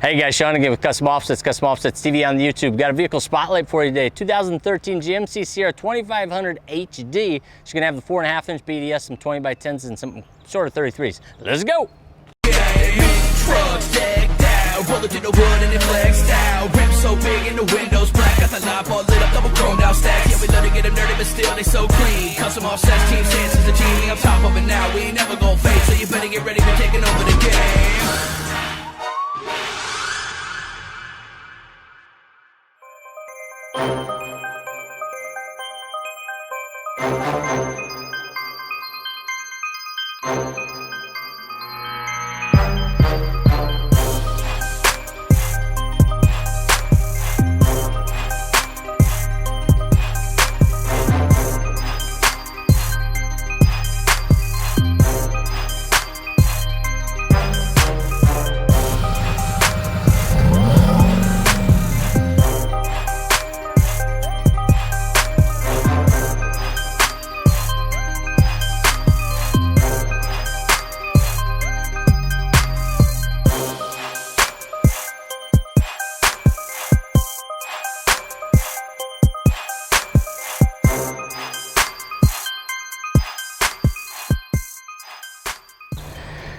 Hey guys, Sean again with Custom Offsets TV on the YouTube. Got a vehicle spotlight for you today. 2013 GMC Sierra 2500 HD. She's gonna have the 4.5-inch BDS, some 20x10s, and some sort of 33s. Let's go. Rolling through the wood and it flexed out. Rims so big and the windows black. Got the knob all lit up, double chromed out stacks. Yeah, we love to get them dirty, but still they so clean. Custom Offsets, Team Chances, the genie on top of it now. We ain't never gon' fade, so you better get ready for taking over the game.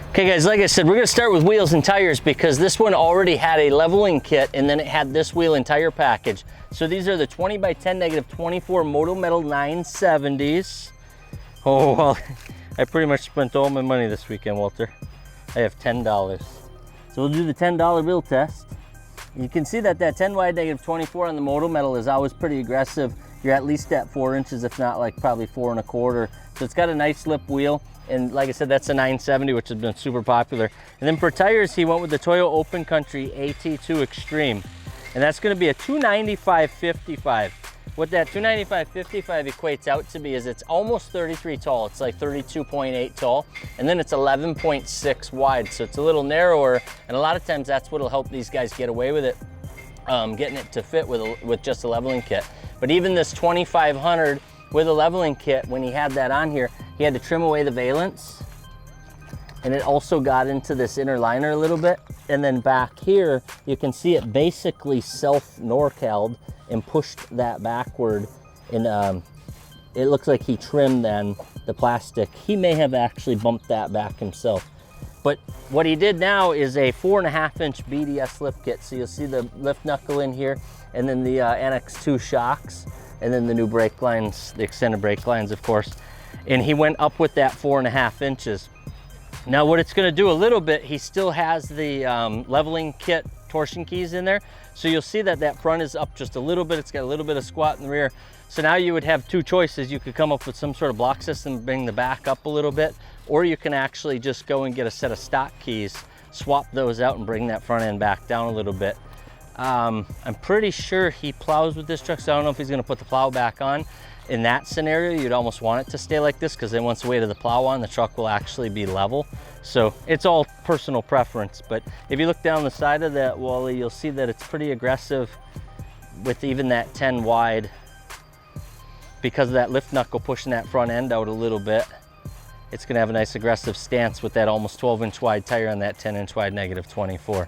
Okay guys, like I said, we're gonna start with wheels and tires because this one already had a leveling kit and then it had this wheel and tire package. So these are the 20x10 -24 Moto Metal 970s. Oh, well, I pretty much spent all my money this weekend, Walter. I have $10. So we'll do the $10 wheel test. You can see that 10 wide -24 on the Moto Metal is always pretty aggressive. You're at least at 4 inches, if not like probably 4 1/4. So it's got a nice lip wheel. And like I said, that's a 970, which has been super popular. And then for tires, he went with the Toyo Open Country AT2 Extreme. And that's gonna be a 295/55. What that 295/55 equates out to be is it's almost 33 tall. It's like 32.8 tall. And then it's 11.6 wide. So it's a little narrower. And a lot of times that's what'll help these guys get away with it, getting it to fit with just a leveling kit. But even this 2500 with a leveling kit, when he had that on here, he had to trim away the valence, and it also got into this inner liner a little bit. And then back here, you can see it basically self-norcaled and pushed that backward. And it looks like he trimmed then the plastic. He may have actually bumped that back himself. But what he did now is a 4.5-inch BDS lift kit. So you'll see the lift knuckle in here, and then the NX2 shocks, and then the new brake lines, the extended brake lines, of course. And he went up with that 4.5 inches. Now what it's gonna do a little bit, he still has the leveling kit torsion keys in there. So you'll see that that front is up just a little bit. It's got a little bit of squat in the rear. So now you would have two choices. You could come up with some sort of block system and bring the back up a little bit, or you can actually just go and get a set of stock keys, swap those out and bring that front end back down a little bit. I'm pretty sure he plows with this truck, so I don't know if he's gonna put the plow back on. In that scenario, you'd almost want it to stay like this, because then once the weight of the plow on, the truck will actually be level. So it's all personal preference. But if you look down the side of that, Wally, you'll see that it's pretty aggressive with even that 10 wide, because of that lift knuckle pushing that front end out a little bit. It's gonna have a nice aggressive stance with that almost 12-inch wide tire on that 10-inch wide -24.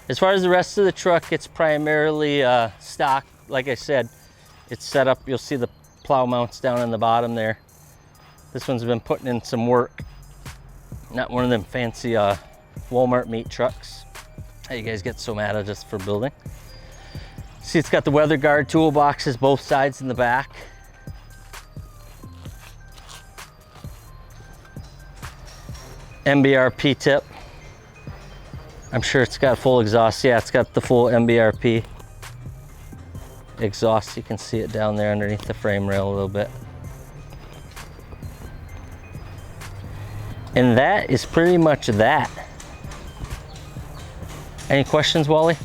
As far as the rest of the truck, it's primarily stock. Like I said, it's set up. You'll see the plow mounts down on the bottom there. This one's been putting in some work. Not one of them fancy Walmart meat trucks that you guys get so mad at us for building. See, it's got the weather guard toolboxes, both sides in the back. MBRP tip. I'm sure it's got full exhaust. Yeah, it's got the full MBRP exhaust. You can see it down there underneath the frame rail a little bit. And that is pretty much that. Any questions, Wally?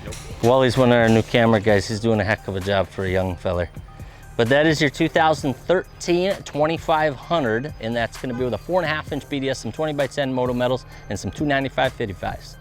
Nope. Wally's one of our new camera guys. He's doing a heck of a job for a young feller. But that is your 2013 2500, and that's gonna be with a 4.5-inch BDS, some 20x10 Moto Metals, and some 295/55s.